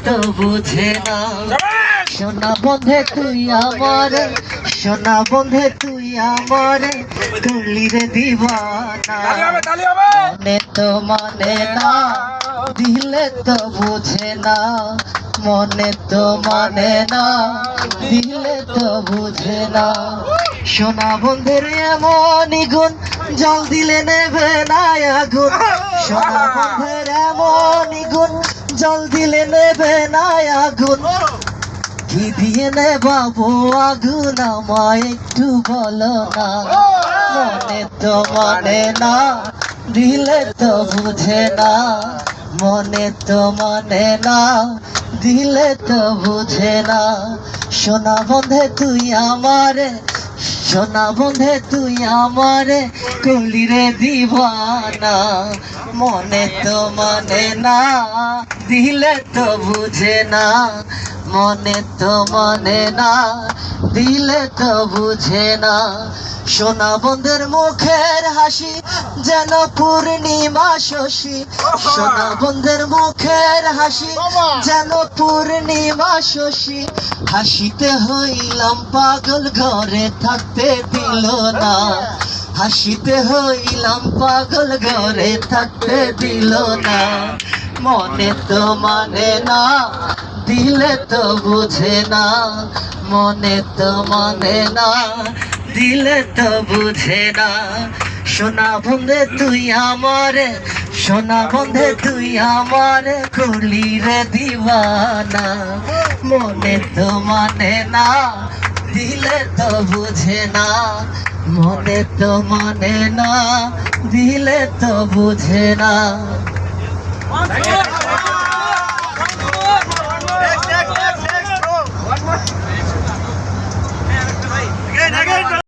তো বুঝে না। সোনা বন্ধে তুই আমারে, সোনা বন্ধে তুই আমারে করলি রে দিবানা। মনে তো মানে না, দিলে তো বুঝে না। মনে তো মানে না, দিলে তো বুঝে না। সোনা বন্ধের এমনই গুণ, জল দিলে নেবে না আগুন। সোনা বন্ধের এমনই গুণ, জল দিলে নেবে না আগুন। কি দিয়ে নেবাবো আগুন আমায় একটু বলো না। মনে তো মানে না, দিলে তো বুঝে না। মনে তো মানে না, দিলে তো বুঝে না। সোনা বন্ধে তুই আমারে, সোনা বন্ধে তুই আমারে করলি রে দিবানা। মনে তো মানে না, দিলে তো বুঝে না। মনে তো মানে না, দিলে তো বুঝে না। সোনা বন্ধের মুখের হাসি যেন পূর্ণিমা শশী। সোনা বন্ধের মুখের হাসি যেন পূর্ণিমা শশী। হাসিতে হইলাম পাগল, ঘরে থাকতে দিল না। হাসিতে হইলাম পাগল, ঘরে থাকতে দিল না। মনে তো মানে না, দিলে তো বুঝে না। মনে তো মানে না, দিলে তো বুঝে না। সোনা বন্ধে তুই আমারে, সোনা বন্ধে তুই আমারে করলি রে দিবানা। মনে তো মানে না, দিলে তো বুঝে না। মনে তো মানে না, দিলে তো বুঝে না।